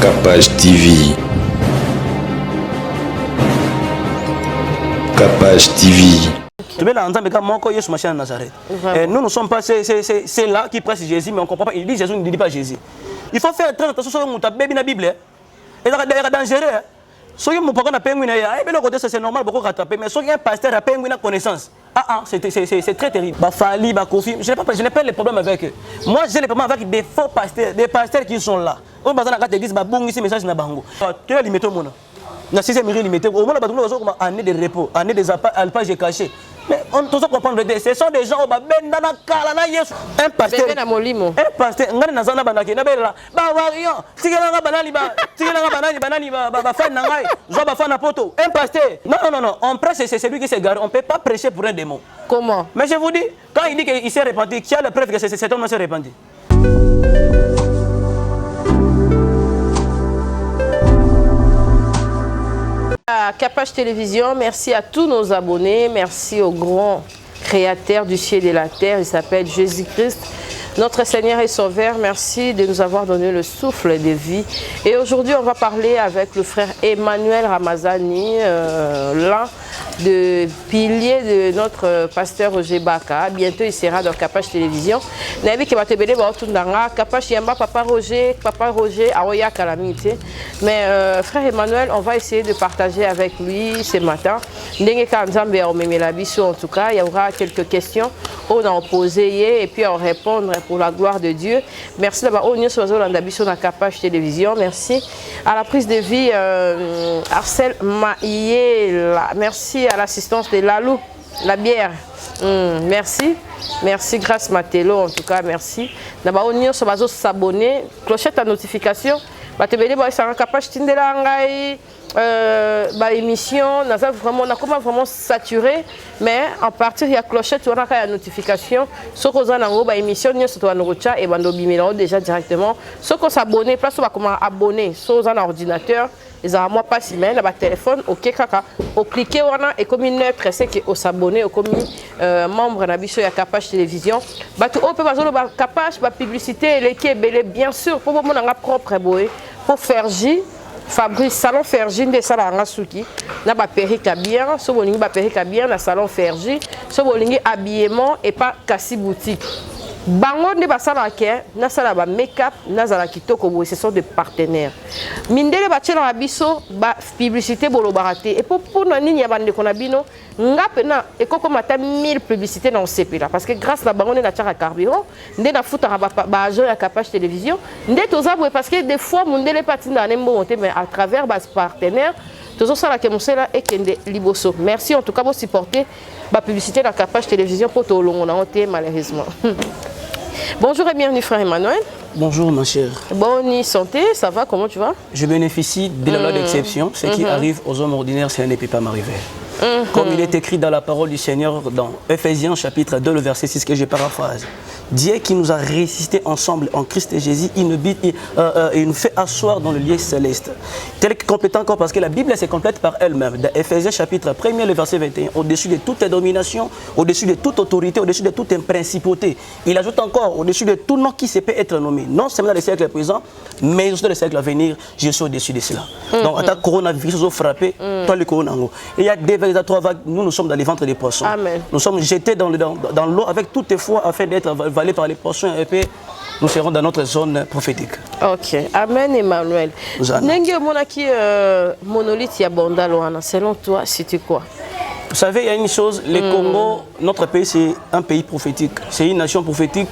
Capage TV. Capage TV. Nous ne sommes pas c'est là qui presse Jésus, mais on ne comprend pas. Il dit Jésus ne dit pas Jésus. Il faut faire très attention sur la Bible. Et c'est dangereux. Si vous avez c'est normal de rattraper, mais si un pasteur a une connaissance, c'est très terrible. Je n'ai pas les problèmes avec eux. Moi, j'ai les problèmes avec des faux pasteurs, des pasteurs qui sont là. On va dire que ces messages na bango. Quel est le méthode mon? Na 6e limité. Au moins la bateau a année de repos, année des alpages cachés. Mais on doit comprendre, ce sont des gens qui un pasteur, un pasteur, un pasteur, non, on prêche, c'est celui qui se garde, on ne peut pas prêcher pour un démon. Comment? Mais je vous dis, quand il dit qu'il s'est répandu, qui a la preuve que cet homme s'est répandu? À Capage Télévision, merci à tous nos abonnés, merci au grand créateur du ciel et de la terre, il s'appelle Jésus-Christ, notre Seigneur et Sauveur. Merci de nous avoir donné le souffle de vie. Et aujourd'hui, on va parler avec le frère Emmanuel Ramazani, l'un des piliers de notre pasteur Roger Baka. Bientôt, il sera dans Capage Télévision. Capage Yamba, Papa Roger, Aoya Calamité. Mais frère Emmanuel, on va essayer de partager avec lui ce matin. En tout cas, il y aura quelques questions. On a posé et puis on répondre pour la gloire de Dieu. Merci d'avoir union sur la Capage Télévision. Merci à la prise de vie Arcel Maïela. Merci à l'assistance de Lalou, la bière. Merci grâce Matelo en tout cas merci. D'avoir union sur s'abonner, clochette à notification. Capage Tindelangai. Émission, on a vraiment saturé, mais à partir de la clochette, on a la notification. Ce qu'on a dans l'émission, et on déjà directement. Ce qu'on s'abonne, place on va abonner, sur un ordinateur, ils ont moi pas si mal, le téléphone, ok, kaka, au cliquer on a et comme une pressé que au s'abonner, au comme membre de la Capage Télévision, on peut pas Capage, publicité, les bien sûr, pour mon propre boy, pour faire J. Fabrice salon Fergie de salon Suki na ba perruque bien so bolingi ba perruque bien na salon Fergie so bolingi habillement et pas kasi boutique bango ne ba salon ke na sala ba make-up na zala kitoko bo ce sont des partenaires mindele ba tshela biso ba publicité bolo baraté et pour na nini ya bande kona bino ngape na et koko mata 1000 publicités dans CP là parce que grâce la bango na tshaka carburant ndé na futa ba agent ya Capage Télévision ndé tozabwe parce que des fois mondele patina nembo monter mais à travers bas partenaires toujours ça la que mosela et kende liboso. Merci en tout cas pour supporter la publicité la Capage Télévision pour tout le monde malheureusement. Bonjour et bienvenue frère Emmanuel. Bonjour ma chère. Bonne santé, ça va, comment tu vas? Je bénéficie de la loi d'exception. Ce qui arrive aux hommes ordinaires, ça ne peut pas m'arriver. Comme il est écrit dans la parole du Seigneur dans Ephésiens chapitre 2, le verset 6 que je paraphrase. Dieu qui nous a résistés ensemble en Christ Jésus, il nous fait asseoir dans le lieu céleste. Tel que complétant encore parce que la Bible se complète par elle-même. Dans Ephésiens chapitre 1, le verset 21, au-dessus de toute domination, au-dessus de toute autorité, au-dessus de toute principauté. Il ajoute encore au-dessus de tout nom qui se peut être nommé. Non seulement dans le siècle présent, mais aussi dans le siècle à venir, je suis au-dessus de cela. Donc, à ta coronavirus, nous frappé, toi le coronavirus. Il y a des vagues à 3 vagues, nous sommes dans les ventres des poissons. Amen. Nous sommes jetés dans l'eau avec toute foi afin d'être avalés par les poissons et puis nous serons dans notre zone prophétique. Ok, Amen Emmanuel. Nenge monaki monolithe ya Bondaloana, selon toi, c'était quoi? Vous savez, il y a une chose, le Congo, notre pays, c'est un pays prophétique. C'est une nation prophétique.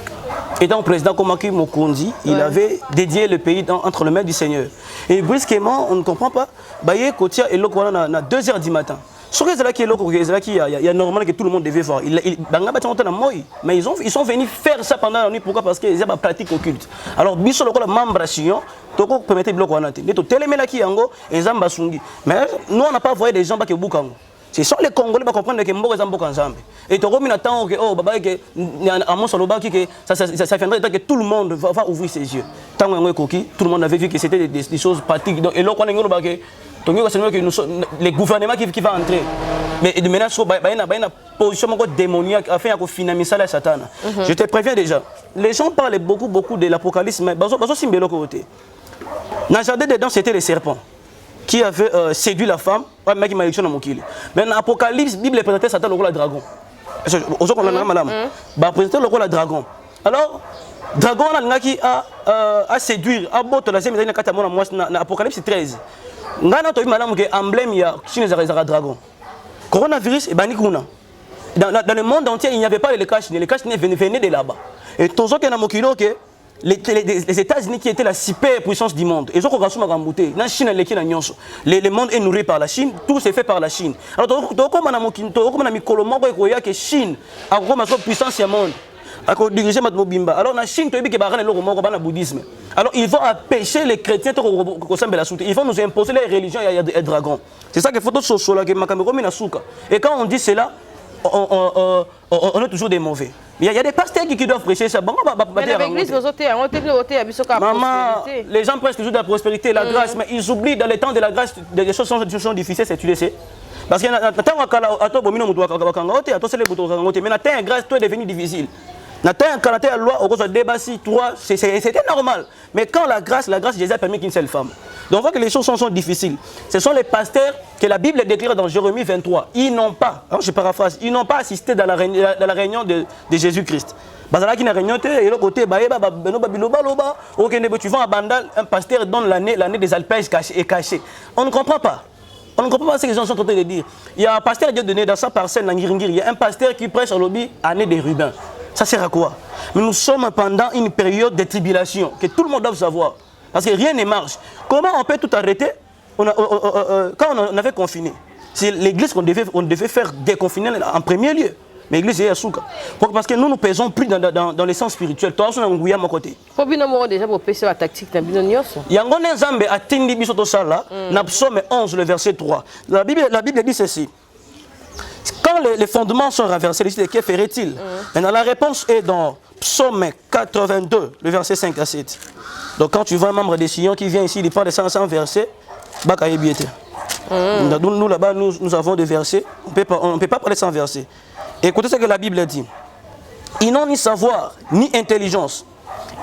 Et donc, le président Komaki Mokondi, il avait dédié le pays entre les mains du Seigneur. Et brusquement, on ne comprend pas. Baye Kotia et Lokwana à 2 h du matin. Il y a normalement que tout le monde devait voir. Mais ils sont venus faire ça pendant la nuit. Pourquoi? Parce qu'ils ont une pratique occulte. Alors, biso le membre ration, toko permettait bloc wanate. Neto telemela yango et zamba sungi. Mais nous on n'a pas voyé des gens qui boukango. Ce sont les Congolais qui comprennent que Mboka Zambo Kanzambe. Et tu as attend que oh baba que à mon saloba que ça viendrait que tout le monde va ouvrir ses yeux. Tant que tout le monde avait vu que c'était des choses pratiques. Et là on est que les gouvernements qui vont entrer. Mais maintenant il y a une position démoniaque afin de financer la Satan. Je te préviens déjà. Les gens parlent beaucoup de l'Apocalypse mais bazo simbelo côté. Dans le jardin d'Éden, c'était les serpents qui avaient séduit la femme. Ouais, mais qui m'a élection dans mon kili. Mais dans l'Apocalypse, la Bible présentait Satan le rôle de dragon. Aux autres, on a madame. Bah, présentait le rôle de dragon. Alors, dragon, a séduire, a botte la semaine dans l'Apocalypse 13. On a entendu madame que emblème, il y a Chine dragon. Coronavirus et banikuna. Dans le monde entier, il n'y avait pas les États-Unis. Les États-Unis venaient de là-bas. Et tous ceux qui ont dit que les États-Unis qui étaient la super puissance du monde, ils ont commencé à ramouter. La Chine, le monde est nourri par la Chine, tout s'est fait par la Chine. Alors, comme on a dit que Chine a une puissance du monde. Alors, la Chine, le bouddhisme. Alors, ils vont empêcher les chrétiens de ils vont nous imposer les religions et les dragons. C'est ça qu'il faut que et quand on dit cela, on est toujours des mauvais. Il y a des pasteurs qui doivent prêcher ça. Mais l'église, maman, les gens prêchent toujours de la prospérité, la grâce, mais ils oublient dans les temps de la grâce, des choses sont difficiles, tu le sais. Parce que mais grâce, tout est devenu difficile. La loi, c'était normal. Mais quand la grâce Jésus a permis qu'une seule femme. Donc on voit que les choses sont difficiles. Ce sont les pasteurs que la Bible déclare dans Jérémie 23. Ils n'ont pas, je paraphrase, ils n'ont pas assisté dans la réunion de Jésus-Christ. Tu vas à Bandal, un pasteur donne l'année des alpèges est cachée. On ne comprend pas. On ne comprend pas ce que les gens sont en train de dire. Il y a un pasteur qui a donné dans sa parcelle, il y a un pasteur qui prêche au lobby année des rubans. Ça sert à quoi? Mais nous sommes pendant une période de tribulation que tout le monde doit savoir. Parce que rien ne marche. Comment on peut tout arrêter quand on avait confiné? C'est l'église qu'on devait faire déconfiner en premier lieu. Mais l'église est à Souka. Parce que nous ne pesons plus dans les sens spirituels. Toi, on est à mon côté. Il y a un Zambé à Tindi Bisoto Sala, Psaume 11, le verset 3. La Bible dit ceci. Quand les fondements sont renversés, que ferait-il? Maintenant, la réponse est dans Psaume 82, le verset 5 à 7. Donc, quand tu vois un membre des Sion qui vient ici, il parle de 100 versets, nous là-bas, nous avons des versets, on ne peut pas parler sans versets. Écoutez ce que la Bible dit. Ils n'ont ni savoir, ni intelligence.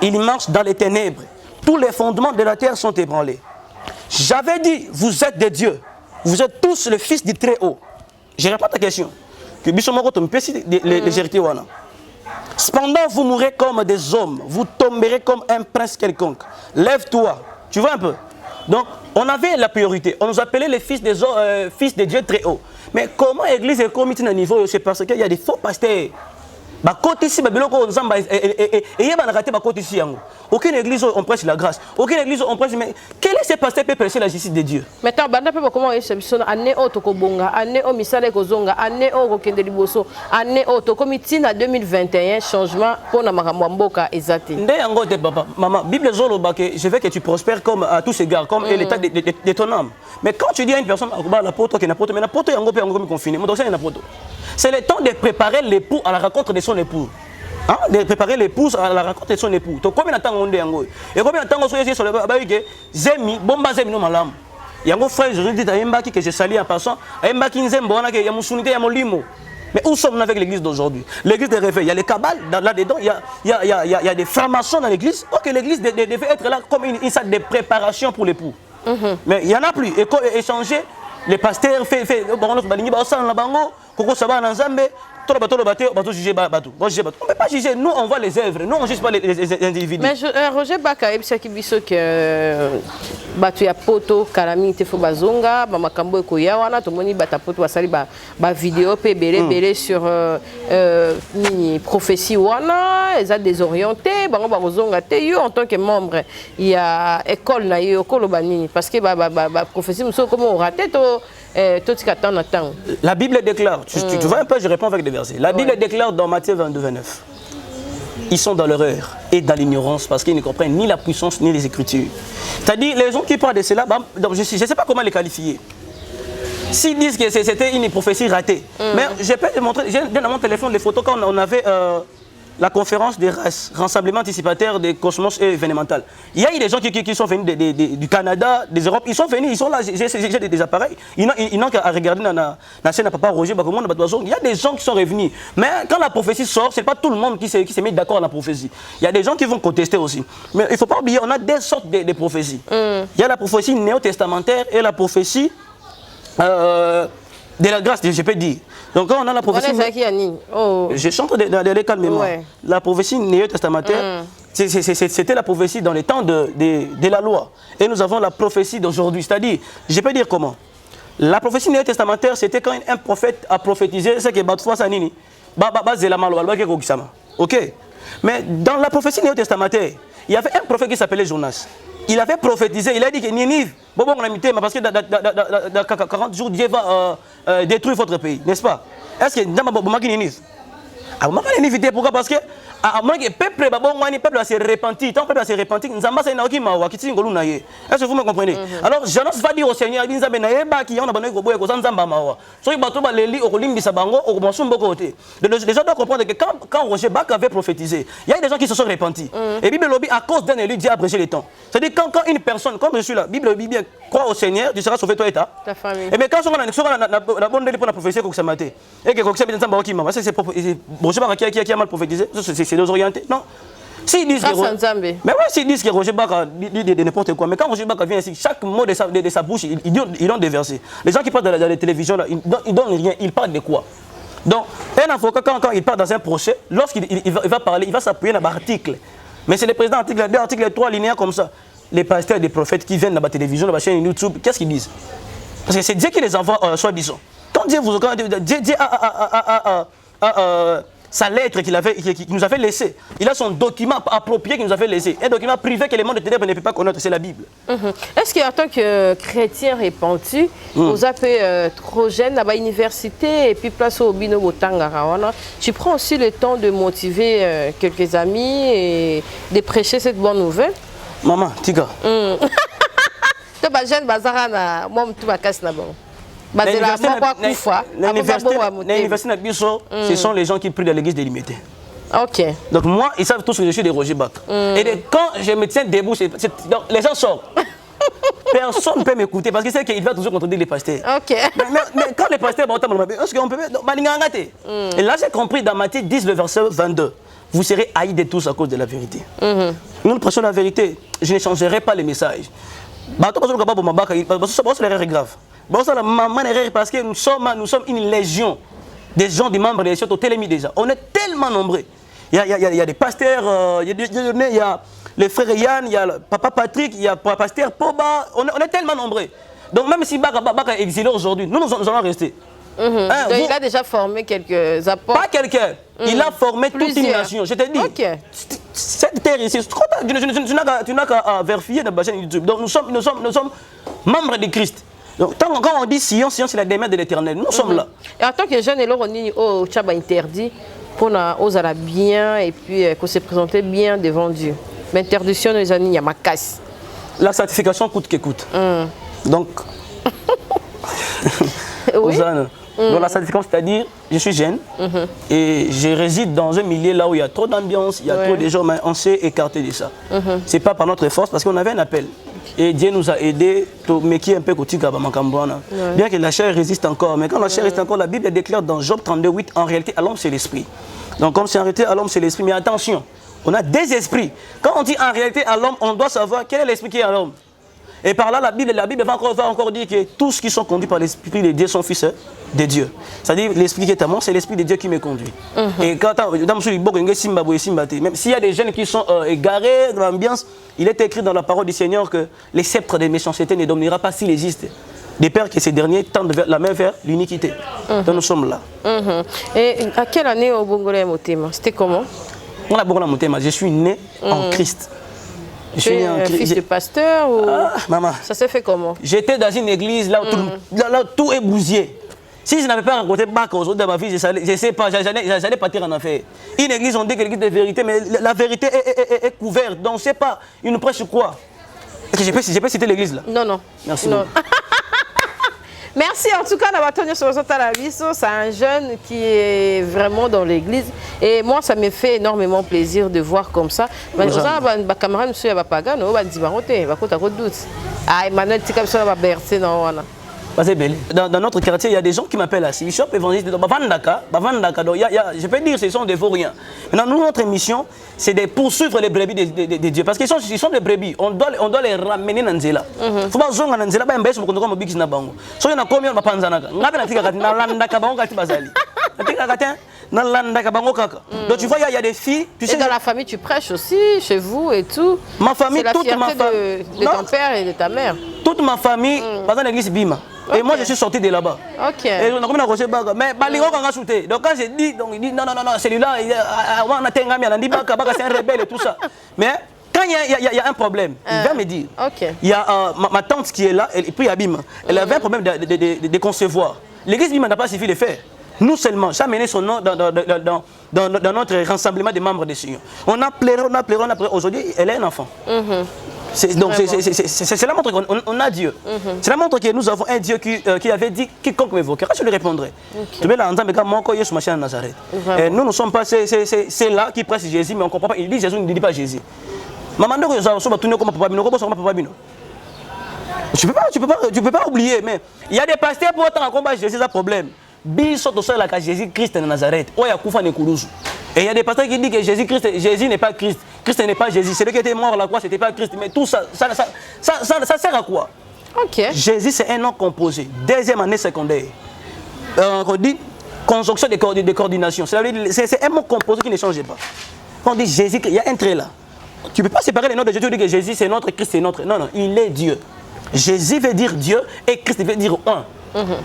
Ils marchent dans les ténèbres. Tous les fondements de la terre sont ébranlés. J'avais dit, vous êtes des dieux. Vous êtes tous le fils du Très-Haut. Je réponds à ta question. Cependant, vous mourrez comme des hommes. Vous tomberez comme un prince quelconque. Lève-toi. Tu vois un peu? Donc, on avait la priorité. On nous appelait les fils des dieux Très-Haut. Mais comment l'église est comité à niveau? C'est parce qu'il y a des faux pasteurs. Aucune église on prêche la grâce. Aucune église on prêche. Mais quel est ce pasteur qui peut prêcher la justice de Dieu? Mais comment est-ce année auto kobonga, année au misale kozonga, année au kokende liboso, année auto comité na 2021 changement pour na makamboka ezate. Ndé yango te papa, maman, Bible zolo bake, je veux que tu prospères comme à tous égards, comme l'état de ton âme. Mais quand tu dis à une personne la poto qui n'a poto, mais la poto yango pe yango mi confiné, moi donc ça na poto. C'est le temps de préparer l'époux à la rencontre de son époux. Hein? De préparer l'épouse à la rencontre de son époux. Donc combien de temps on est yango? Et combien de temps on est sur le baïque? Zemi, bomba zemi no malam. Yango frère, je dis à Mbaki que je salue en passant. Mbaki nzembo wana que yamusunité yamolimo. Mais où sommes-nous avec l'église d'aujourd'hui? L'église des réveils. Il y a les cabales là-dedans, il y a des formations dans l'église. Ok, l'église devait être là comme une salle de préparation pour l'époux. Mais il n'y en a plus. Et échanger, les pasteurs fait on ne peut pas juger, nous on voit les œuvres, nous on ne juge pas les individus. Mais Roger Baka, il y a que poto, calamité, bazonga, makambo ekoya wana, tout le monde bata poto basali ba vidéo pe belé sur mini prophétie wana, ils ont désorienté, bango bazonga te yo en tant que membre, il y a école na yo kolo banini parce que ba prophétie muso comment on raté to la Bible déclare, tu vois un peu, je réponds avec des versets. La Bible déclare dans Matthieu 22, 29. Ils sont dans l'erreur et dans l'ignorance parce qu'ils ne comprennent ni la puissance ni les Écritures. C'est-à-dire, les gens qui parlent de cela, je ne sais pas comment les qualifier. S'ils disent que c'était une prophétie ratée, mais je peux te montrer, j'ai dans mon téléphone les photos quand on avait la conférence des races, rassemblement anticipataire des cosmos et événemental. Il y a eu des gens qui sont venus du Canada, des Europes, ils sont venus, ils sont là, j'ai des appareils. Ils n'ont qu'à regarder dans la scène à Papa Roger, il y a des gens qui sont revenus. Mais quand la prophétie sort, ce n'est pas tout le monde qui s'est mis d'accord à la prophétie. Il y a des gens qui vont contester aussi. Mais il ne faut pas oublier, on a des sortes de prophéties. Il y a la prophétie néo-testamentaire et la prophétie de la grâce, je peux dire. Donc quand on a la prophétie... Je chante dans les cas de mémoire. Ouais. La prophétie néo-testamentaire, c'était la prophétie dans les temps de la loi. Et nous avons la prophétie d'aujourd'hui. C'est-à-dire, je peux dire comment? La prophétie néo-testamentaire, c'était quand un prophète a prophétisé, c'est que Batfoua Sanini, ok. Mais dans la prophétie néo-testamentaire, il y avait un prophète qui s'appelait Jonas. Il avait prophétisé, il a dit que Ninive, parce que dans 40 jours, Dieu va détruire votre pays, n'est-ce pas? Est-ce que dans Ninive? Pourquoi? Parce que le peuple s'est repenti. Tant le peuple s'est repenti, est-ce que vous me comprenez? Alors, Jonas va dire au Seigneur, les gens doivent comprendre que quand Roger Bach avait prophétisé, il y a des gens qui se sont repentis. Et Bible lobby, à cause d'un élu, Dieu a abrégé les temps. C'est-à-dire quand une personne, comme je suis là, la Bible dit bien, crois au Seigneur, tu seras sauvé toi et ta famille. Et mais quand on a la bonne pour la prophétie, et que Roger Bach qui a mal prophétisé, c'est désorienté. Non. S'ils disent que Roger Bach dit de n'importe quoi, mais quand Roger Bach vient ici, chaque mot de sa bouche, il donne des versets. Les gens qui parlent dans la télévision, là, ils ne donnent rien, ils parlent de quoi? Donc, un avocat, quand il part dans un procès, lorsqu'il va parler, il va s'appuyer dans l'article. Mais c'est le président, article 2, article 3, linéaire comme ça. Les pasteurs, des prophètes qui viennent dans la télévision, dans la chaîne YouTube, qu'est-ce qu'ils disent? Parce que c'est Dieu qui les envoie, soi-disant. Quand Dieu a sa lettre qu'il nous avait laissée, il a son document approprié qu'il nous avait laissé. Un document privé que le monde de ténèbres ne peut pas connaître, c'est la Bible. Est-ce qu'en tant que chrétien répandu, vous avez trop jeune à l'université et puis place au Bino Botangara, tu prends aussi le temps de motiver quelques amis et de prêcher cette bonne nouvelle? Maman, Tika. Tu es jeune, bazarana, moi, tu vas casser là-bas. L'université Nabiso, ce sont les gens qui prient dans l'église délimitée. Ok. Donc moi, ils savent tous que je suis de Roger Bach. Et quand je me tiens debout, donc les gens sortent. Personne ne peut m'écouter parce que c'est qu'il va toujours contredire les pasteurs. Ok. Mais quand les pasteurs vont est-ce qu'on peut... Et là, j'ai compris dans Matthieu 10, le verset 22. Vous serez haïs de tous à cause de la vérité. Nous prêchons la vérité. Je ne changerai pas les messages. C'est l'erreur grave. Parce que nous sommes une légion des gens, des membres des châteaux télémis déjà. On est tellement nombreux. Il y a des pasteurs, il y a les frères Yann, il y a le papa Patrick, il y a le pasteur Poba. On est tellement nombreux. Donc même si Baka est exilé aujourd'hui, nous allons rester. Donc il a déjà formé quelques apports. Pas quelqu'un. Il a formé toute une nation. Je te dis. Okay. Cette terre ici, tu n'as qu'à vérifier dans la chaîne YouTube. Donc nous sommes membres de Christ. Donc quand on dit Sion, Sion c'est la demeure de l'Éternel. Nous sommes là. Et en tant que jeune, on est au Tchaba interdit pour oser bien et puis qu'on se présenter bien devant Dieu. Mais interdiction, les amis, il y a ma casse. La certification coûte que coûte. Donc, oui. Donc la certification, c'est-à-dire, je suis jeune et je réside dans un milieu là où il y a trop d'ambiance, il y a trop de gens, mais on s'est écarté de ça. C'est pas par notre force, parce qu'on avait un appel. Et Dieu nous a aidés, mais qui est un peu côté Kabamakamboana. Bien que la chair résiste encore, mais quand la chair résiste encore, la Bible déclare dans Job 32:8, en réalité, à l'homme c'est l'esprit. Donc comme c'est en réalité à l'homme c'est l'esprit, mais attention, on a des esprits. Quand on dit en réalité à l'homme, on doit savoir quel est l'esprit qui est à l'homme. Et par là, la Bible va encore dire que tous qui sont conduits par l'Esprit de Dieu sont fils de Dieu. C'est-à-dire, l'Esprit qui est à moi, c'est l'Esprit de Dieu qui me conduit. Et quand même s'il y a des jeunes qui sont égarés dans l'ambiance, il est écrit dans la parole du Seigneur que les sceptres des méchancetés ne dominera pas s'il existe. De peur que ces derniers tendent la main vers l'iniquité. Donc nous sommes là. Et à quelle année au Bongolais Motema? C'était comment? On a Bongolais Motema, je suis né en Christ. Je suis un fils de pasteur ou... maman. Ça s'est fait comment? J'étais dans une église là où tout est bousillé. Si je n'avais pas rencontré Bach aujourd'hui dans ma vie, je ne sais pas, j'allais partir en affaire. Une église, on dit que l'église de vérité, mais la vérité est couverte. Donc, je ne sais pas, il nous prêche quoi? Est-ce que j'ai pas cité l'église là? Non. Merci. Non. Merci. Merci en tout cas Nabatonio Sobatalabiso, c'est un jeune qui est vraiment dans l'église et moi ça me fait énormément plaisir de voir comme ça. Mais aux camarades monsieur ya bapaga no ba dibaroté ba kota ko doute. Ah Emmanuel tika biso ba bercer na wana. Dans notre quartier, il y a des gens qui m'appellent assis. Bishop évangéliste de Bavandaka. Donc, je peux dire que ce sont des vauriens. Maintenant, notre mission, c'est de poursuivre les brebis de Dieu. Parce qu'ils sont des brebis. On doit les ramener dans Nzela. Il ne faut pas zonga dans Nzela. Il faut qu'on bigis na bango. So il y a combien de panzanaka. Ngabe na tika kati na landa kabango kati bazali. Na tika kati na landa kabango kaka. Donc tu vois, il y a des filles. Tu sais, et dans la famille, tu prêches aussi chez vous et tout. Ma famille, toute ma famille de ton père et de ta mère. Toute ma famille, dans l'église Bima. Et moi je suis sorti de là-bas. Ok. Et on a comme un baga. Mais Balingo quand shooté. Donc quand j'ai dit, donc il dit non celui-là, on a tengami, on a dit baga c'est un rebelle et tout ça. Mais quand il y a un problème, il va me dire. Ok. Il y a ma tante qui est là, et puis Abima. Elle avait un problème de concevoir. L'église Bima n'a pas suffi de faire. Nous seulement, j'ai amené son nom dans notre rassemblement des membres des Seigneurs. On a pleuré. Aujourd'hui, elle est un enfant. Donc cela montre qu'on a Dieu. Cela montre que nous avons un Dieu qui avait dit quiconque m'évoquera, je lui répondrai. Tu veux l'entendre, mais Nazareth. Nous ne sommes pas ceux-là qui prêchent Jésus, mais on ne comprend pas. Il dit Jésus, ne dit pas Jésus. Maman, tu peux pas oublier, mais il y a des pasteurs pour autant combattre Jésus, c'est un problème. Jésus-Christ de Nazareth. Et il y a des pasteurs qui disent que Jésus n'est pas Christ. Christ n'est pas Jésus. Celui qui était mort à la croix, ce n'était pas Christ. Mais tout ça, ça sert à quoi? Ok. Jésus, c'est un nom composé. Deuxième année secondaire. On dit conjonction de coordination. C'est un mot composé qui ne change pas. Quand on dit Jésus, il y a un trait là. Tu ne peux pas séparer les noms de Jésus et dire que Jésus, c'est notre, Christ, c'est notre. Non, il est Dieu. Jésus veut dire Dieu et Christ veut dire un.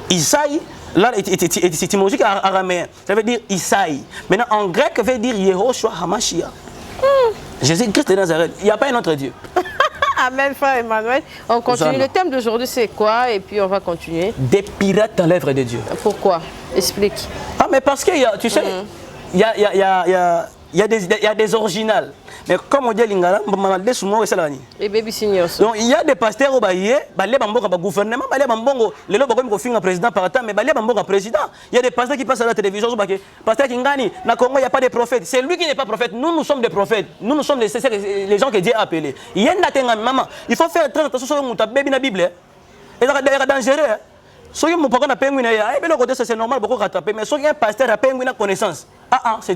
Isaïe, là, c'est étymologique araméen. Ça veut dire Isaïe. Maintenant, en grec, veut dire Yehoshua Hamashia. Jésus-Christ de Nazareth. Il n'y a pas un autre Dieu. Amen, frère Emmanuel. On continue. Le thème d'aujourd'hui, c'est quoi? Et puis, on va continuer. Des pirates dans l'œuvre de Dieu. Pourquoi? Explique. Ah, mais parce qu'il y a, tu sais, il y a des originales. Mais comme on dit Lingala, et baby seniors. Donc il y a des pasteurs au Baye, les bambos gouvernement, les bambos, les lobos comme un président par temps, mais les bambos président. Il y a des pasteurs qui passent à la télévision, pasteur Kingani, na Congo il n'y a pas de prophètes. C'est lui qui n'est pas prophète. Nous sommes des prophètes. Nous sommes les gens que Dieu a appelés. Il y a une maman. Il faut faire très attention sur le bébé la Bible. Et c'est dangereux. Si vous avez c'est normal beaucoup rattraper, mais si un pasteur a une connaissance, c'est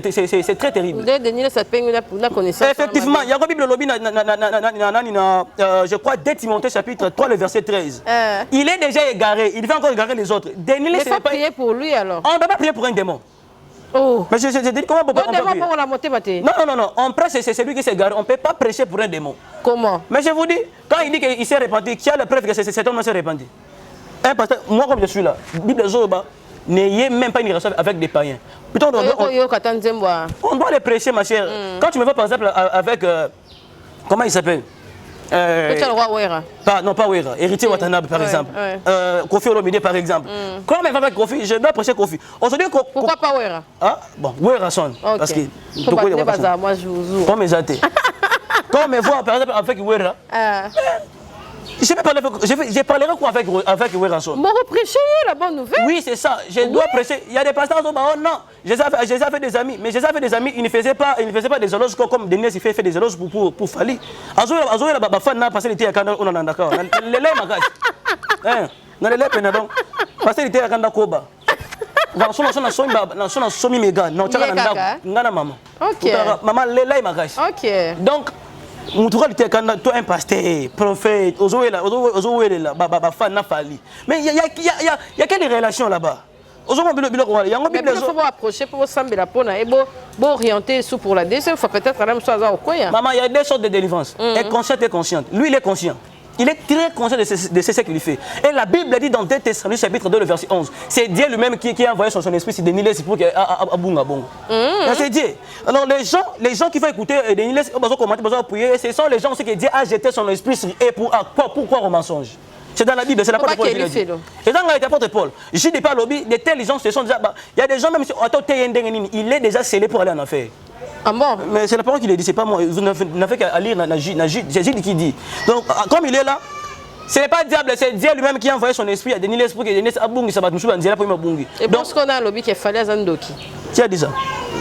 très terrible. Effectivement, il y a une Bible lobby, je crois, dès Timothée chapitre 3, le verset 13. Il est déjà égaré, il va encore égarer les autres. Il faut prier pour lui alors. On ne peut pas prier pour un démon. Oh. Mais je dis comment on peut prier? Non, on prêche, c'est celui qui s'est égaré. On ne peut pas prêcher pour un démon. Comment? Mais je vous dis, quand il dit qu'il s'est repenti, qui a la preuve que cet homme s'est repenti? Un pasteur, moi comme je suis là, Bible Zoba, n'ayez même pas une relation avec des païens. Plutôt, on doit les prêcher, ma chère. Quand tu me vois par exemple avec, comment il s'appelle? Non, pas Ouera, Héritier Watanabe par exemple. Kofi Olomide par exemple. Quand on va avec Kofi, je dois prêcher Kofi. Pourquoi pas Ouera? Ah, bon, Ouera sonne. Parce que. Comme mes athées. Quand on me voit par exemple avec Ouera. Je parlerai quoi avec Ouéranson? Moi, prêcher la bonne nouvelle. Oui, c'est ça. Je dois prêcher. Il y a des pasteurs qui disent oh non, j'ai fait des amis. Mais j'ai fait des amis, ils ne faisaient pas des éloges comme Denis il fait des éloges pour Fali. Azoé la fan n'a passé l'été à Kanda, on en a d'accord. Les lait magasin. Dans les lait pénadon. Passé l'été à Kanda Koba. Dans son somi méga. Non, tu as un maman. Ok. Maman, les lait magasin. Ok. Donc, toi un pasteur, prophète, mais il y a quelle relation là-bas? Il faut approcher pour s'embêter la peau et orienter sous pour la deuxième fois peut-être à la même chose au coin. Maman, il y a deux sortes de délivrance. Inconsciente et consciente. Lui, il est conscient. Il est très conscient de ce qu'il fait. Et la Bible dit dans 2 Thessaloniciens chapitre 2, le verset 11, c'est Dieu lui-même qui a envoyé son esprit sur Denis pour qu'il c'est Dieu. Alors les gens qui vont écouter Denis, ce sont les gens aussi que Dieu a jeté son esprit sur et pour croire au mensonge. C'est dans la Bible, c'est la parole de Paul. Et dans l'apôtre Paul, je dis pas lobby, de tels gens se sont déjà. Il y a des gens même si il est déjà scellé pour aller en enfer. Ah bon? Mais c'est la parole qui le dit, c'est pas moi. Vous n'avez qu'à lire Jésus qui dit. Donc, comme il est là, Ce n'est pas diable, c'est Dieu lui-même qui a envoyé son esprit à Denis l'esprit que Denis a bungi sabat musu banzela pour bungi. Et donc ce qu'on a lobby qui fallait Zandoki. Qui a dit ça?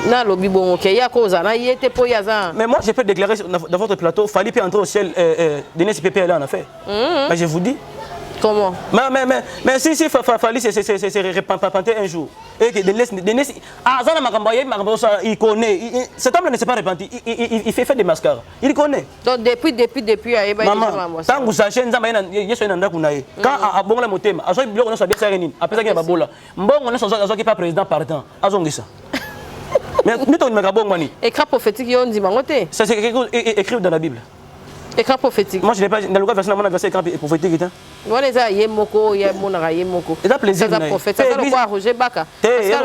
Na lobby bon OK, il y a cause na yete po yaza. Mais moi je peux déclarer dans votre plateau, fallait pas entrer au ciel Denis PP aller en affaire. Mais je vous dis comment? Mais si Fali c'est repenté un jour. Et que Denis Azana Makambaye il connaît. Cet homme ne s'est pas repenti. Il fait des mascaras. Il connaît. Donc depuis maman, tant que ça chaîne Zamaïna, yeso nanda kunaye. Quand a bon la motema, azo bloc on soit bien sereni. Après ça qu'il va bola. Bon on est azo qui pas président partant. Azongisa. Mais nous ton magabon mani. Écrit prophétique on dit mangoté. Ça c'est quelque chose écrit dans la Bible. Écrit prophétique. Moi je n'ai pas dans le cas verset mon verset écrit prophétique était. Voilà ça yemoko yemona yemoko. Et ça plaisir. Ça prophète ça le quoi Roger Baka.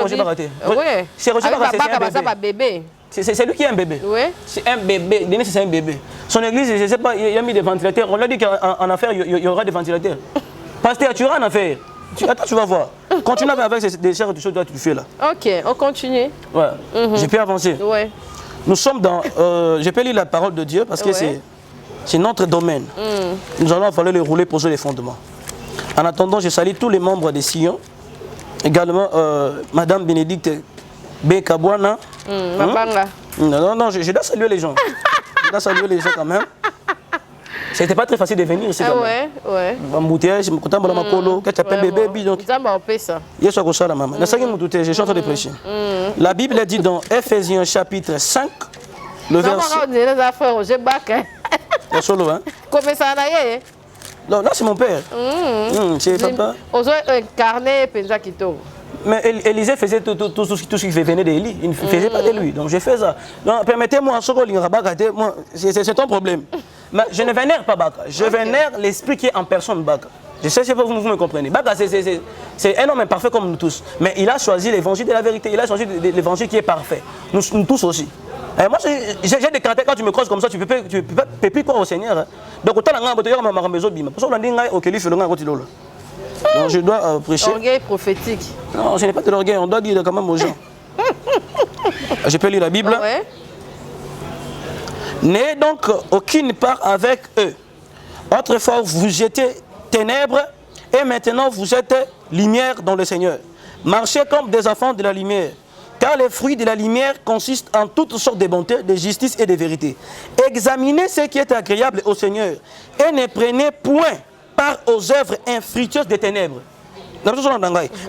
Roger Baka. Oui. C'est Roger Baka c'est un bébé. C'est lui qui est un bébé. Oui. C'est un bébé. Denis c'est un bébé. Son église je sais pas il a mis des ventilateurs. On l'a dit qu'en affaire il y aura des ventilateurs. Pasteur tu auras en affaire. Attends, tu vas voir. Continue avec des chers de choses que tu fais là. Ok, on continue. Ouais. Je peux avancer. Ouais. Nous sommes dans. Je peux lire la parole de Dieu parce que c'est notre domaine. Nous allons falloir le rouler, poser les fondements. En attendant, je salue tous les membres des Sion. Également, Madame Bénédicte Bekabouana. Non, je dois saluer les gens. Je dois saluer les gens quand même. C'était pas très facile de venir ici. Ouais. Embouteillage, je me contente de ma colo, que tu appelles bébé, donc. Je suis ça, maman. Je suis en train de prêcher. La Bible dit dans Ephésiens chapitre 5, le verset. Comment ça a non, là c'est mon père. C'est papa. Mais Élisée faisait tout ce qui venait d'Élie. Il ne faisait pas de lui. Donc je fais ça. Donc permettez-moi, c'est ton problème. Mais je ne vénère pas Baka. Je vénère l'esprit qui est en personne Baka. Je sais si vous me comprenez. Baka, c'est un homme imparfait comme nous tous. Mais il a choisi l'évangile de la vérité. Il a choisi l'évangile qui est parfait. Nous tous aussi. Et moi, j'ai des caractères, quand tu me crosses comme ça, tu peux plus croire au Seigneur. Donc, autant la maison bima. Parce que donc, je dois prêcher. Orgueil prophétique. Non, ce n'est pas de l'orgueil, on doit dire quand même aux gens. Je peux lire la Bible. Ouais. N'ayez donc aucune part avec eux. Autrefois, vous étiez ténèbres et maintenant vous êtes lumière dans le Seigneur. Marchez comme des enfants de la lumière. Car les fruits de la lumière consistent en toutes sortes de bonté, de justice et de vérité. Examinez ce qui est agréable au Seigneur et ne prenez point part aux œuvres infructueuses des ténèbres.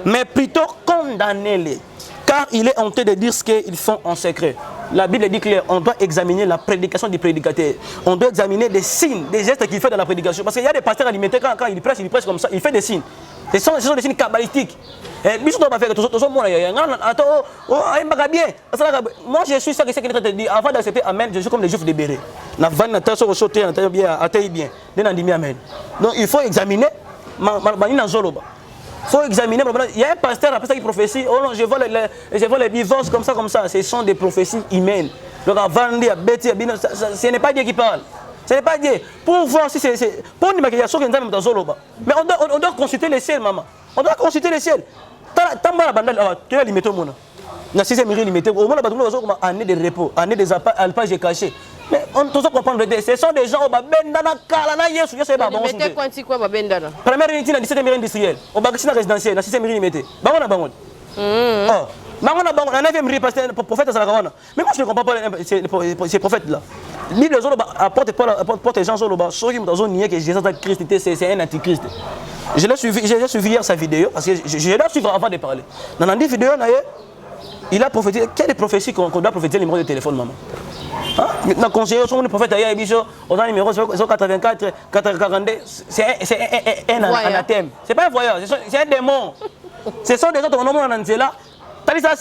Mais plutôt condamnez-les. Car il est honteux de dire ce qu'ils font en secret. La Bible dit clair, on doit examiner la prédication du prédicateur. On doit examiner des signes, des gestes qu'il fait dans la prédication. Parce qu'il y a des pasteurs alimentaires, quand il prêche comme ça, il fait des signes. Ce sont des signes kabbalistiques. Moi je suis ça que c'est qu'il te dit. Avant d'accepter Amen, je suis comme les juifs libérés. Donc il faut examiner. Il faut examiner. Il y a un pasteur après ça qui prophétie. Oh non, je vois les divorces comme ça. Ce sont des prophéties humaines. Donc avant de dire, ce n'est pas Dieu qui parle. Ce n'est pas Dieu. Pour voir si c'est. Pour nous, mais on doit consulter les ciels, maman. On doit consulter les ciels. Tu as limité au monde. Na 6e limité. Au moins, on a année de repos, année des alpages cachés. Mais on doit comprendre, ce sont des gens qui mettez quoi Babendana? Première unité na 17e industriel. Au Bakina résidentiel, na 6e limité. Bango na bango. Bango na bango, na 9e pasteur prophète Salakana. Mais moi je ne comprends pas ces prophètes là. Ni les autres apportent les gens sur le bas. Ceux qui m'ont nié que Jésus Christ c'est un antichrist. Je l'ai suivi hier sa vidéo parce que je l'ai suivi avant de parler. Dans la vidéo il a prophétisé. Quelle est prophétie qu'on doit prophétiser le numéro de téléphone, maman? Dans conseiller sur le prophète ailleurs on a numéro 084 442. C'est un anathème. C'est pas un voyeur, c'est un démon. Ce sont des gens qui ont nommé en là. T'as dit ça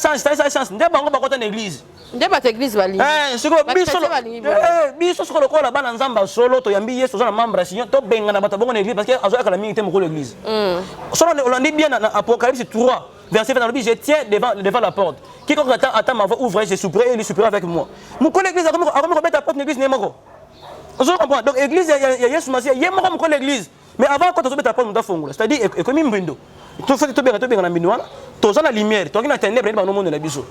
change. N'est pas encore une église. N'est pas église bali. C'est quoi biso sur le corps là-bas dans Zamba solo to yambi yeso na membre signon to benga na batabongo église parce que azoya kala mingi temo ko l'église. On dit bien dans Apocalypse 3 verset 20 je tiens devant la porte. Quiconque attend ma voix ouvre je souperai et il soupera avec moi. Mon collègue l'église a comme mettre la porte l'église nemoko. On comprend. Donc église il y a Yesu Masia, yemo comme l'église. Mais avant quand on mettre la porte on doit fongola. C'est-à-dire comme mbindo. Tout fait to benga na mbinwana, to za na lumière, to na ténèbres ba no monde na biso.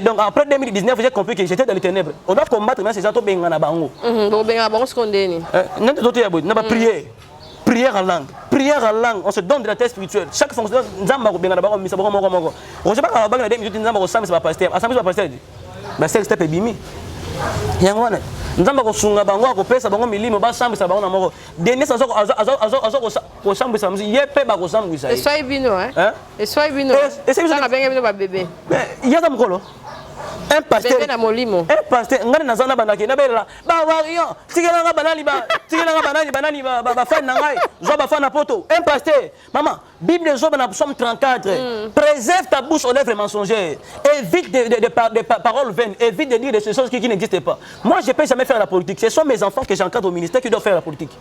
Donc après 2019, j'ai compris que j'étais dans les ténèbres. On doit combattre ces gens qui sont dans bango. Benga bango ce qu'on dit. N'importe quoi, n'a pas prier. Prière en langue. Prière en langue. On se donne de la tête spirituelle. Chaque fonctionnaire, Nzamba bien d'abord, mais ça va moko. On sait pas quand on va gagner 2 minutes, Nzamba au sam c'est pas pasteur. Assemblée c'est pas pasteur. Bah c'est step bimi. Yangwana. Nzamba ko sunga bango ko pesa bango milimo ba sambe sa bango na moko. Dernier ça ko sambe sa mzi yepe ba ko sambe sa. Et soyez bino hein. Et soyez bino. Et c'est ça bien bino ba bébé. Il y a comme kolo. Un pasteur. Bébé na molimo. Un pasteur ngana na zana banaki na bela. Ba warion. Tigela nga banani ba fa na ngai. Zo ba fa na poto. Un pasteur. Maman, Bible zo na Psaume 34. Préserve ta bouche aux lèvres mensongères. Évite des paroles vaines. Évite de dire des choses qui n'existent pas. Moi, je ne peux jamais faire la politique. Ce sont mes enfants que j'encadre au ministère qui doivent faire la politique.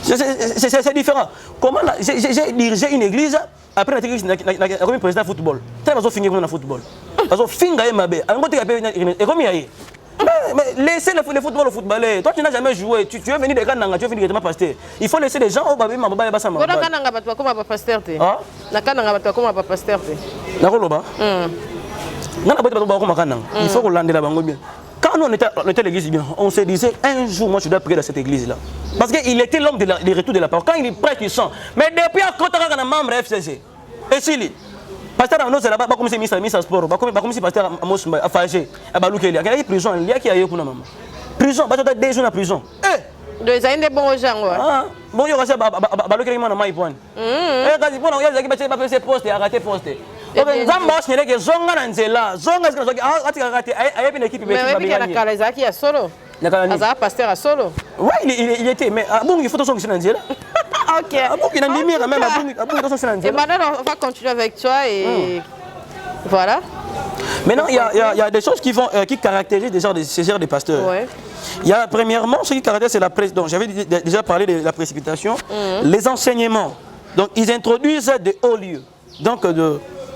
C'est différent. Comment j'ai dirigé une église après la église, j'ai président de football. Tu vas finir dans le football. Tu vas finir mais laissez le football au footballeur. Toi, tu n'as jamais joué. Tu veux venir de Kananga, tu veux venir directement pasteur. Il faut laisser les gens au babi, ma baba, ça m'a. Comment Kananga va comment pas pasteur te? Na Kananga va comment pas pasteur te? Na Koloba. Il faut qu'on lande la bango bien. Quand nous on était l'église bien, on se disait un jour moi je dois prier dans cette église là. Parce qu'il était l'homme des retours de la parole. Quand il prêche, il sent. Mais depuis à côté on a membre FCC. Et s'il pasteur Arnaud c'est là-bas, comme c'est ministre sport, comme si pasteur Amos a fâché, a balouké, il y a prison, il y a qui a eu pour la maman. Prison, parce que des jours en prison. Deux années de bons gens ouais. Bon il y a balouké moi na mai point. Quand il prend il y a qui va faire poste et arrêter poste. Nzamba osnyele ke zonga na nzela zonga ezika ati kakati ayebi na équipe mais oui na kala ezaki ya solo aza pasteur à solo ouais il était mais abungi photo songi na nzela OK abungi na ndimira même abungi songi na nzela et maintenant on va continuer avec toi et voilà. Maintenant il y a des choses qui caractérisent ces genres de pasteurs. Ouais. Il y a premièrement ce qui caractérise c'est la donc j'avais déjà parlé de la précipitation, les enseignements. Donc ils introduisent des hauts lieux. Donc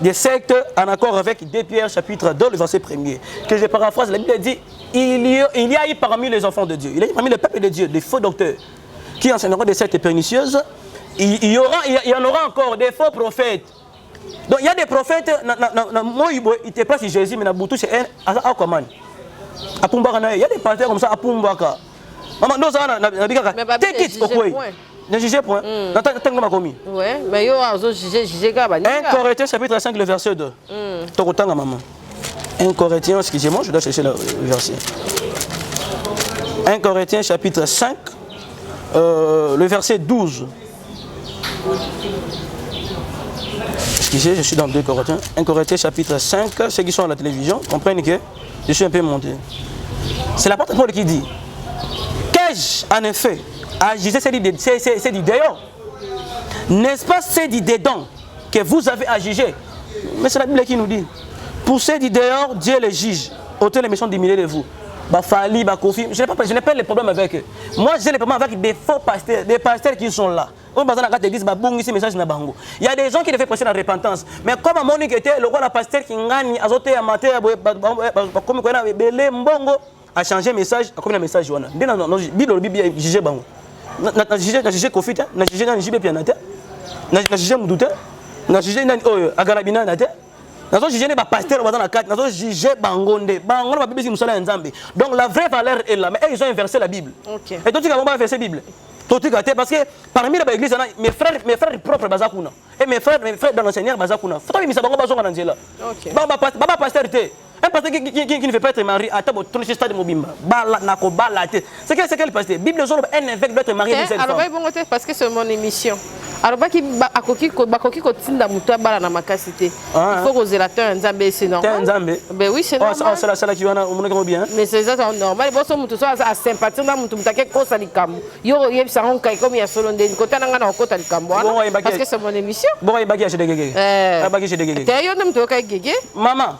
des sectes en accord avec 2 Pierre chapitre 2 le verset 1er que je paraphrase. La Bible dit il y a eu parmi les enfants de Dieu, il y a eu parmi le peuple de Dieu des faux docteurs qui enseigneront des sectes pernicieuses. Il y en aura encore des faux prophètes. Donc il y a des prophètes il te place Jésus mais na butu c'est un commande apumbaka il y a des pasteurs comme ça apumbaka maman nous ça na bikaka take it okwe ne jugez point. Ouais, mais yo azo juger ga ba. 1 Corinthiens chapitre 5 le verset 2. Tokotanga maman. 1 Corinthiens, excusez-moi, je dois chercher le verset. 1 Corinthiens chapitre 5 le verset 12. Excusez, je suis dans 2 Corinthiens. 1 Corinthiens chapitre 5, ceux qui sont à la télévision comprennent que je suis un peu monté. C'est l'apôtre Paul qui dit: qu'ai-je en effet agissez, c'est dit dehors. N'est-ce pas c'est dit dedans que vous avez à juger? Mais c'est la Bible qui nous dit. Pour ceux dit dehors, Dieu les juge. Ôtez les méchants diminuer de vous. Bafali, Bakofi. Je n'ai pas les problèmes avec eux. Moi, j'ai les problèmes avec des faux pasteurs, des pasteurs qui sont là. Il y a des gens qui devaient prêcher la repentance. Mais comme à Monique était, le roi la pasteur qui gagne, azoté à mater, comme Mbongo a changé le message, a comme un message. Bible jugé Bango. Na jugé Kofi, na jugé Najibé Pianate, na jugé Moudouté, na jugé Agarabina Nate. Nous jugé les pasteurs dans la carte, nous jugé Bangonde. Bangonde va bébé Moussala Nzambe. Donc la vraie valeur est là, mais ils ont inversé la Bible. Et toi tu vas inverser la Bible. Parce que parmi les églises, mes frères propres Bazakuna et mes frères dans l'enseigneur Bazakuna. Faut pas mis ça Bango Bazonga Nanzela. Baba pasteur té. Un pasteur qui ne veut pas être marié à table au stade de Mobimba. Bala nako bala té. C'est quel pasteur? Bible zone un évêque doit être marié d'une seule femme. Alors bon parce que c'est mon émission. Alors ba ki bakoki ko tinda mutu bala na makasité. Il faut que zélateur Nzambe c'est normal. Nzambe. Ben oui, c'est normal. C'est là qui va on montre bien. Mais c'est ça normal. Bon so mutu so a sympathie na mutu mutake ko salikam. Yo yeb sa on kai comme ya solonde kota na ngana ko talikam bwana. Parce que c'est mon émission. Bon il bagi acheter gege. Bagi acheter gege. T'es yo mutu kai gege. Maman.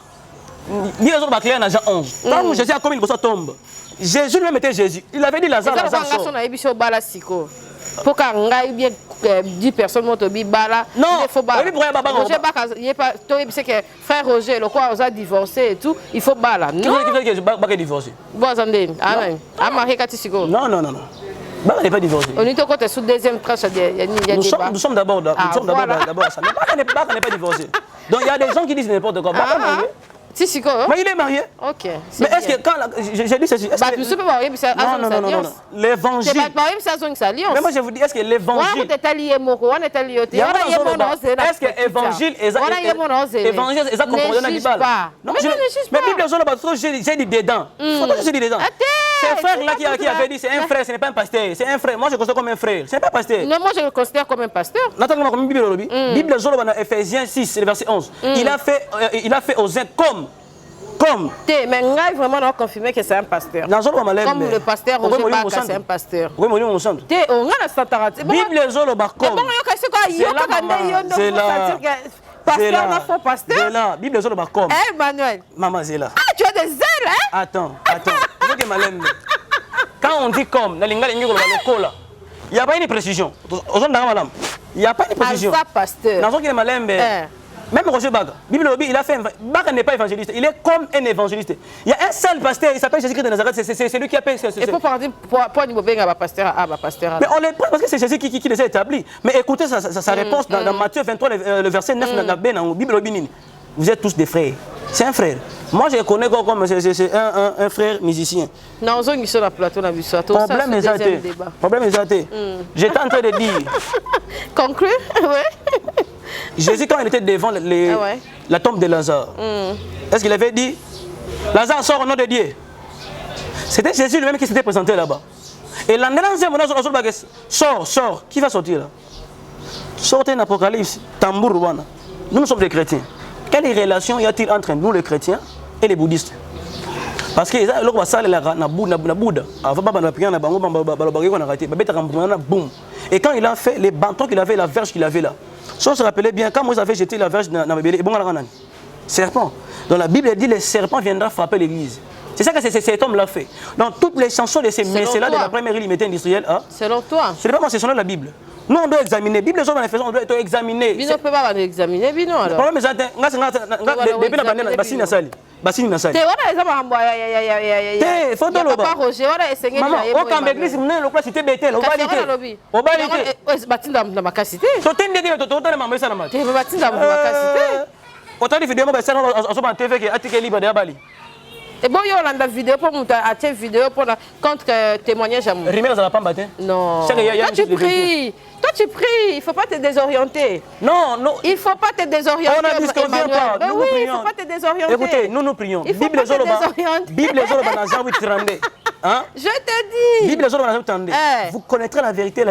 Bien sûr, clair dans Jean 11. Quand Jésus a commis une tombe, Jésus lui mettait Jésus. Il avait dit Lazare. Pour qu'on ait bien 10 personnes montent au bala. Non, il faut bala. Roger que frère Roger, le quoi, on a divorcé et tout, il faut bala. Non. Qui est divorcé? Bon, attendez. Non, non. Bala n'est pas divorcé. On est côté sous deuxième tranche. Nous sommes d'abord ça. Mais Bala n'est pas divorcé. Donc il y a des gens qui disent n'importe quoi. Si, si, quoi? Mais il est marié. Ok. Mais est-ce que quand j'ai dit ceci, bah, tu peux marier, c'est non, l'évangile. C'est pas marié, c'est une alliance. Mais moi je vous dis, est-ce que l'évangile. Est-ce que l'évangile est évangile est composé dans la Bible? Non, mais la Bible, j'ai dit dedans. Pourquoi j'ai dit dedans? C'est un frère là qui avait dit c'est un frère, ce n'est pas un pasteur. C'est un frère. Moi je le considère comme un frère. Ce n'est pas un pasteur. Non, moi je le considère comme un pasteur. N'attends comme Bible. Bible dans Ephésiens 6, le verset 11. Il a fait aux uns comme. Mais Ngaï vraiment a confirmé que c'est un pasteur. Comme le pasteur Roger Baka, c'est un pasteur. Oui, on a Bible Zoloba comme. C'est là. Pasteur, c'est là. Bible Zoloba comme. Eh, Manuel. Maman, c'est là. Ah, tu as des ailes, hein? Attends. Quand on dit comme, il n'y a pas une précision. Il n'y a pas une précision. Pasteur. Même Roger Baga, Bible il a fait. Baga n'est pas évangéliste, il est comme un évangéliste. Il y a un seul pasteur, il s'appelle Jésus-Christ de Nazareth, c'est lui qui a payé. Et pourquoi on dit pasteur? Mais on les prend parce que c'est Jésus qui les a établis. Mais écoutez sa réponse dans Matthieu 23, le verset 9, dans la Bible. Vous êtes tous des frères. C'est un frère. Moi, je le connais comme c'est un frère musicien. Non, on est sur la plateau, on a vu ça. Problème est athée. J'étais en train de dire. Conclure? Oui. Jésus, quand il était devant la tombe de Lazare, est-ce qu'il avait dit Lazare sort au nom de Dieu? C'était Jésus lui-même qui s'était présenté là-bas. Et sort. Qui va sortir là? Sortez un Apocalypse, tambour. Nous sommes des chrétiens. Quelle relation y a-t-il entre nous les chrétiens et les bouddhistes? Parce que et quand il a fait les bâtons qu'il avait, la verge qu'il avait là, si on se rappelait bien, quand Moïse avait jeté la verge dans la Bible, serpent. Dans la Bible, elle dit le serpent viendra frapper l'église. C'est ça que cet homme l'a fait. Dans toutes les chansons de ces messieurs-là de la première illimité industrielle, selon toi. Ce n'est pas moi, c'est selon la Bible. Nous, on doit examiner. Bible, on doit examiner. Bino peut pas examiner, Bino alors. Le problème est que Bassine Nasali. Bassine Nasali. Il faut le papa Roger, maman, au camp d'église, on a le cité Bethel, au balité. Au balité. Batinda na makasité. Totin de total maman ça na mat. Batinda na makasité. Autant de vidéos, ça on TV qui article libre de Bali. Et bon, il y a une vidéo pour monter à tes vidéos pour contre témoignage à moi. Rimer, ça va pas me battre. Non. Toi, tu pries. Toi, tu pries. Il ne faut pas te désorienter. Non. Il ne faut pas te désorienter. On a dit qu'on ne vient pas. Oui, il ne faut pas te désorienter. Écoutez, nous prions. Bible Zoloba. Bible Zoloba dans Jean 8:32. Je te dis. Bible Zoloba dans Jean 8:32. Vous connaîtrez la vérité,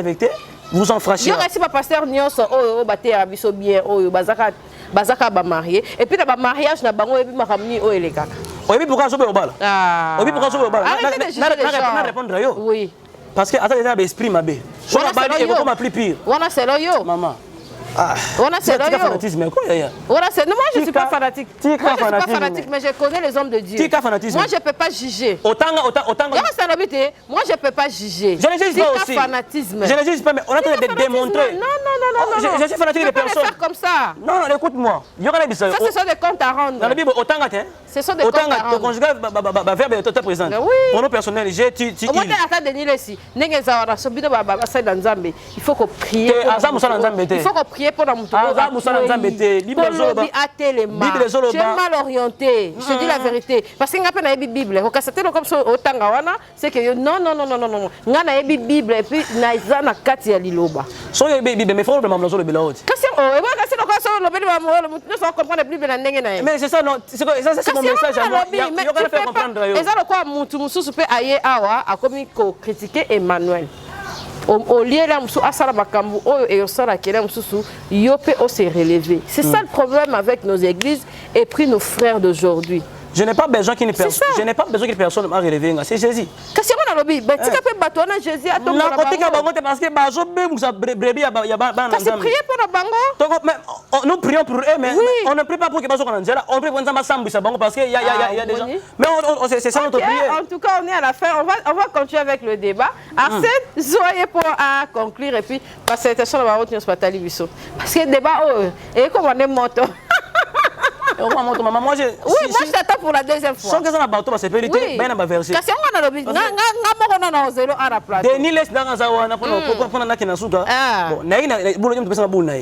vous en frachez. Il y a aussi pasteur Nyonso, oh, baté à biso bien, oh, bazaka ba marié. Et puis dans le mariage, na bango et puis ma famille, oh, les gars. Oui, pourquoi je peux au bal? Oui, pourquoi je peux au bal? Répondre à eux. Oui. Parce que, attends, il y a l'esprit, ma belle. Je vais balayer et comment plus pire. On a c'est là, maman. On a c'est là. Fanatisme, quoi, moi, je ne suis pas fanatique. Je ne suis pas fanatique, mais je connais les hommes de Dieu. Moi, je ne peux pas juger. Moi, je ne peux pas juger. Je ne juge pas aussi. Fanatisme. Je ne juge pas, mais on a train de démontrer. Non. Je suis fanatique des personnes. Faire comme ça. Non, écoute-moi. Ça, ce sont des comptes à rendre. Dans la Bible, autant ce sont des comptes à rendre. Ton conjugal va faire de présent. Pour nos personnels, il faut qu'on prie. Il faut qu'on prie pour la mouton. Tu es mal orienté. Je te dis la vérité. Parce qu'il n'y a pas de Bible. C'est que non. Il y a une Bible et puis il y a une carte à l'Iloba. So il y a Bible, mais il faut le même le Bible. Mais c'est ça, non. C'est mon message à moi. Il y a pas faire comprendre. Et ça, quoi, Moutou peut aller à critiquer Emmanuel. Au lieu là, se relever. C'est ça le problème avec nos églises et puis nos frères d'aujourd'hui. Je n'ai pas besoin qu'une personne m'a relevé. C'est Jésus. Qu'est-ce que on a lobby? Ben tu peux battre Jésus à ton. Non, parce que bazo bébé ça brebis ya ba. Qu'est-ce que prier pour la bango? Nous prions pour eux, mais on ne prie pas pour que bazo kananzela. On prie pour nzamba sambu sa bango parce que il y a des gens. Mais c'est ça notre prière. En tout cas, on est à la fin. On va continuer avec le débat. Arsène, soyez pour à conclure et puis parce que cette chose va retenir ce patali biso. Parce que le débat et comme on est moto. Moi, je t'attends pour la deuxième fois. Sans que ça n'a pas c'est vérité, ben na verser. Kasi on a lobby. Na zéro à la place. Denis laisse dans za wana pour na kina suka. Bon, na ina bulo nyum pesa buna.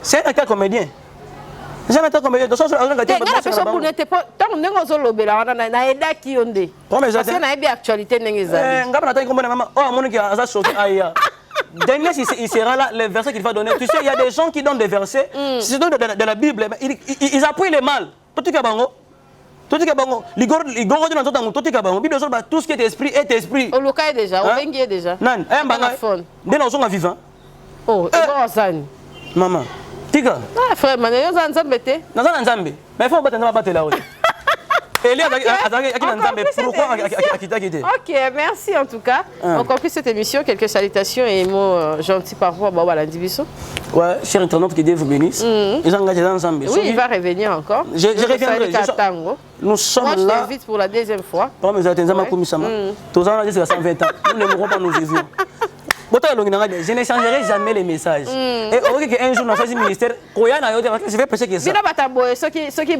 C'est un comédien. J'en attends comme de sens on a gâté. Nga personne pour n'était pas tant ndenge ozolobela wana na eda ki onde. Parce que na ebi actualité ndenge za. Nga na tango maman. Oh mon qui a ça choqué aya. Dernier il sera là les versets qu'il va donner. Tu sais il y a des gens qui donnent des versets, c'est de la Bible, ils appuient le mal. Tout est bango. Tout est bango. Ligor dans tout est bango. Bible tout ce qui est esprit est esprit. Au local déjà, au bengi déjà. Nan, mbanga. Dès nous sommes vivants. Oh, et bon maman. Tika. Ah frère, man, yo za nzambe te. Na za nzambe. Mais faut battre na battre là. Elia pourquoi Ok, merci en tout cas. On conclut cette émission. Quelques salutations et mots gentils par rapport à l'individu. Ouais, cher internaute, que Dieu vous bénisse. Ils engagent ensemble. Oui, il va revenir encore. Je reviendrai. Nous sommes là. Moi, je t'invite pour la deuxième fois. Pas mes attentions, tous en c'est 120 ans. Nous ne mourrons pas, nous vivons. Je n'échangerai jamais les messages. Et un jour, dans ce ministère, je vais prêcher que ça. Ceux qui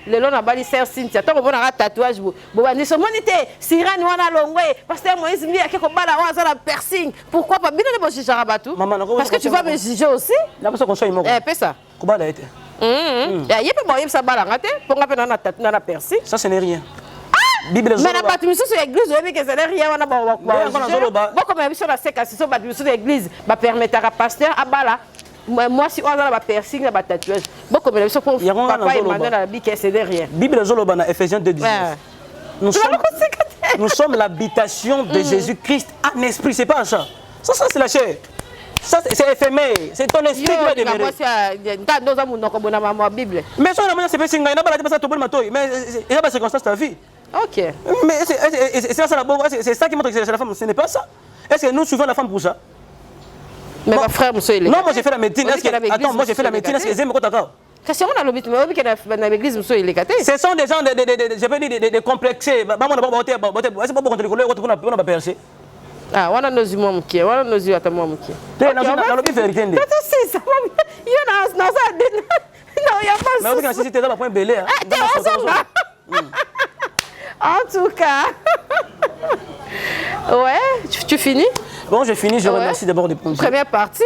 le long a bali ser Cynthia. Tant qu'on a tatouage, nous sommes monité. Sirène, on a longé. Pasteur Moïse Mbi a quelque part là, on a la piercing. Pourquoi pas bien de juger Rabatou? Parce que tu vas me juger aussi. La personne qu'on soit immoral. Fais ça. Comment elle a été? Il y a pas moyen de ça balancer. Pour qu'on appelle la piercing. Ça, ce n'est rien. Bible mais na batu miso sur l'église oui que ça n'est rien on a bon comme mission la seka si so batu miso de l'église ba permettre à pasteur abala moi si on a ba piercing na ba tatouage bon comme mission pour papa Emmanuel la Bible que c'est rien Bible zoloba na Ephésiens 2:19 nous sommes l'habitation de Jésus-Christ en esprit, c'est pas ça c'est la chair. Ça c'est éphémère, c'est ton esprit qui va demeurer. Mais ça c'est pas singa, n'a pas la tout bon matoy, mais il y a pas circonstance ta vie. OK. Mais c'est ça la bonne, c'est ça qui montre que c'est la femme, ce n'est pas ça. Est-ce que nous suivons la femme pour ça? Mais ma frère monsieur il est. Non, moi j'ai fait la médecine, attends, moi j'ai fait la médecine, est-ce que j'aime quoi d'accord? Kasi on a l'obit mais obi que na l'église monsieur il est caté. Ce sont des gens je peux dire des complexés. Ba moi est-ce pas pour contrôler on va percer. Ah, wana nozi mwa mkie, wana nozi ata mwa mkie. Te na lobi vérité ndé. Tata c'est ça. Yo na ça non, il y a pas ça. Mais on dit que c'était dans point belé hein. En tout cas. Ouais, tu finis? Bon, je finis, je remercie d'abord des bons dieux. Première partie.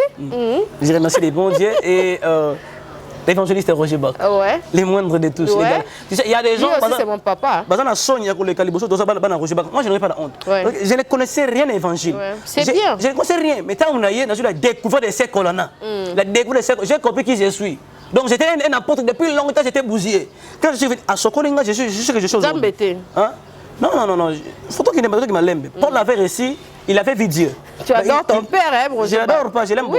Je remercie les bons dieux et l'évangéliste Roger Bach. Ouais. Les moindres de tous. Ouais. Tu sais, il y a des gens. C'est mon papa. Moi, je n'aurais pas la honte. Ouais. Je ne connaissais rien à l'évangile. Ouais. C'est bien. Je ne connaissais rien. Mais quand on a eu la découverte de ces colonnes, la découverte de ces j'ai compris qui je suis. Donc j'étais un apôtre depuis longtemps, j'étais bousillé. Quand je suis venu à Sokolinga, je suis ce que je suis aujourd'hui. Hein? Non. Faut qu'il m'a l'aimé. Paul l'avait réussi, il avait vu Dieu. Tu adores ton père, hein, Roger Bach? Je l'adore pas, je l'aime beaucoup.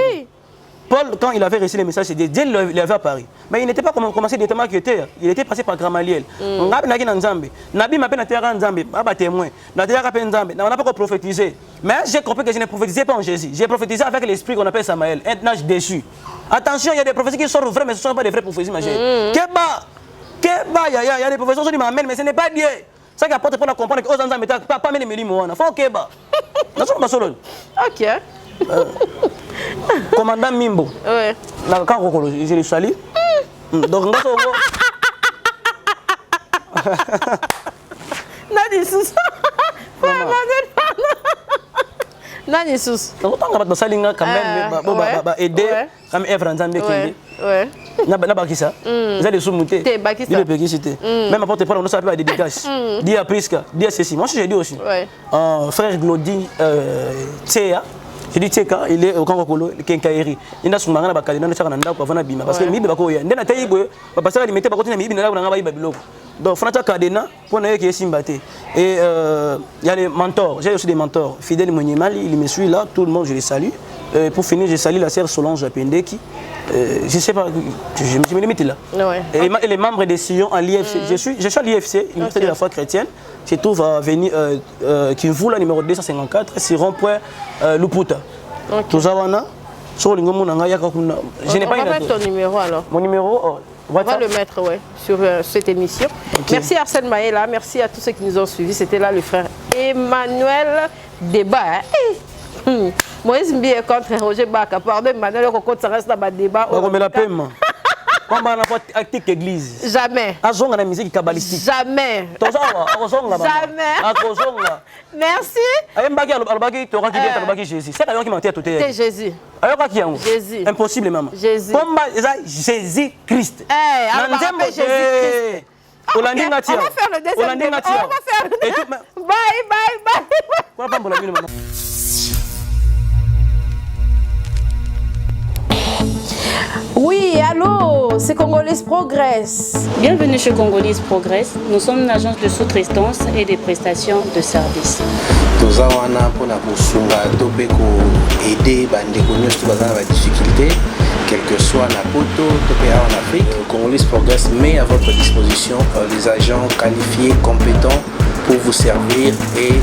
Paul, quand il avait reçu les messages, Dieu lui avait apparu. Mais il n'était pas commencé directement qui était. Il était passé par Gamaliel. On a bien Nzambe. Nabi m'a appelé à Nzambe, à témoin. On n'a pas prophétisé. Mais j'ai compris que je ne prophétisais pas en Jésus. J'ai prophétisé avec l'esprit qu'on appelle Samaël, un âge déchu. Attention, il y a des prophéties qui sont vraies, mais ce ne sont pas des vraies prophéties, ma chérie. Il y a des prophéties qui m'amènent, mais ce n'est pas Dieu. Ça qui apporte pour comprendre que aux Nzambe, pas même les mots. Faut Keba. Ok. Commandant Mimbo. Ouais. Quand je le salue. Donc, Nani sous. Nani sous. Donc, on va salinga quand même aider comme Evra Nzambe qui ouais. Na ba kisa. Ils ont des sous-moutés. T'es bakisa. Il est péquicité. Même apporte pas on ne s'appelle pas des dégages. Dis à Priska, dis à ceci. Moi je dis aussi. Ouais. Frère Glody Tséa. Je dis Tséka, il est au Kankokolo, Kenkaeri. Il n'a souvent pas calé dans le Charanda pour avoir bima parce que mi bako ya. Ndena tayibo, parce que il mettait pas continuer mi bina na ba biloko. Donc Franca Cadena pour ne qui est Simbaté. Et il y a les mentors, j'ai aussi des mentors. Fidèle Monimal, il me suit là, tout le monde je les salue. Pour finir, je salue la sœur Solange Pendeki. Je sais pas, je me limite là. Ouais. Et les membres des Sion à l'IFC. Je suis à l'IFC, l'Université de la foi chrétienne. Je trouve à venir Kinvula numéro 254, c'est rond-point Luputa. Tout ça, je n'ai pas mettre ton numéro alors. Mon numéro, on va le mettre sur cette émission. Okay. Merci Arsène Maëla, merci à tous ceux qui nous ont suivis. C'était là le frère Emmanuel Débat. Moïse Mbi est contre Roger Bach. Pardon, Emmanuel, on compte ça reste dans le débat. On remet la paix, On va avoir actique église. Jamais. Azonga na musique kabbalistique. Jamais. Jamais. Merci. Ayembaki alobaki to raki bien alobaki Jésus. C'est d'ailleurs qui m'a tout C'est Jésus. Ayoka ki yango. Jésus. Impossible maman. Jésus. Comme Jésus Christ. Alors Jésus Christ. On va faire le deuxième débat. On va faire le deuxième. Bye. Oui, allô, c'est Congolese Progress. Bienvenue chez Congolese Progress. Nous sommes une agence de sous-traitance et des prestations de services. Toza wana pona kosunga to pe ko aider bandeko nyonso baza na difficulté, quel que soit na poto to pe en Afrique. Congolese Progress met à votre disposition les agents qualifiés, compétents pour vous servir et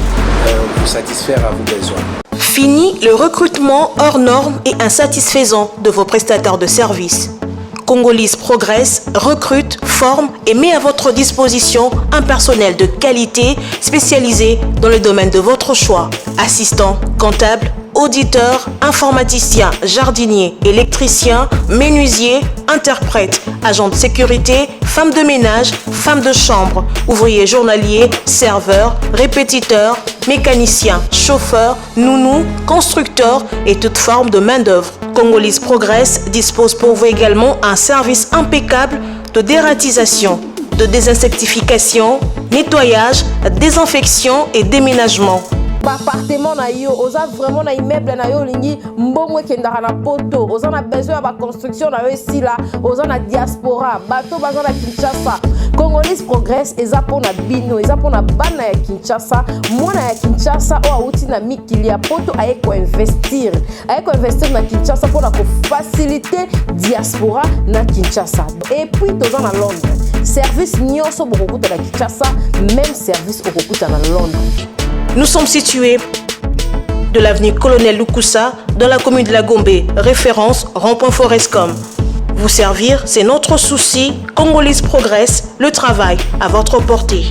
vous satisfaire à vos besoins. Fini le recrutement hors normes et insatisfaisant de vos prestataires de services. Congolese Progress recrute, forme et met à votre disposition un personnel de qualité spécialisé dans le domaine de votre choix. Assistant, comptable, auditeur, informaticien, jardinier, électricien, menuisier, interprète, agent de sécurité, femme de ménage, femme de chambre, ouvrier journalier, serveur, répétiteur, mécanicien, chauffeur, nounou, constructeur et toute forme de main-d'œuvre. Congolese Progress dispose pour vous également un service impeccable de dératisation, de désinsectification, nettoyage, désinfection et déménagement. Appartement na yo, oza vraiment na immeuble na yo lingi mbongo kendaka na poto, oza na besoin ba construction na yo esila, oza na diaspora, bato baza na Kinshasa. Congolese Progress eza pona bino, eza pona bana ya Kinshasa, mwana ya Kinshasa o auti na mikili ya poto aye ko investir na Kinshasa pona ko faciliter diaspora na Kinshasa. Et puis toza na Londres. Service nyonso bokokuta na Kinshasa, même service okokuta na Londres. Nous sommes situés de l'avenue Colonel Lukusa dans la commune de la Gombe, référence rond-point Forescom. Vous servir, c'est notre souci. Congolese Progress, le travail à votre portée.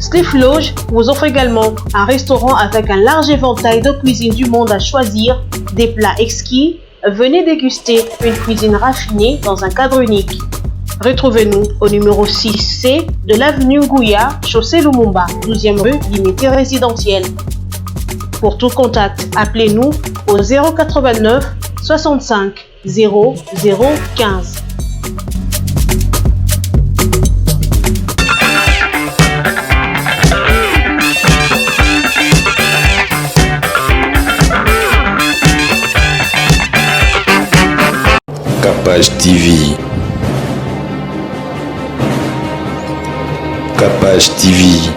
Spliff Loge vous offre également un restaurant avec un large éventail de cuisine du monde à choisir, des plats exquis. Venez déguster une cuisine raffinée dans un cadre unique. Retrouvez-nous au numéro 6C de l'avenue Gouya, chaussée Lumumba, 12e rue, limité résidentielle. Pour tout contact, appelez-nous au 089 65 0015. Capage TV. Capage TV.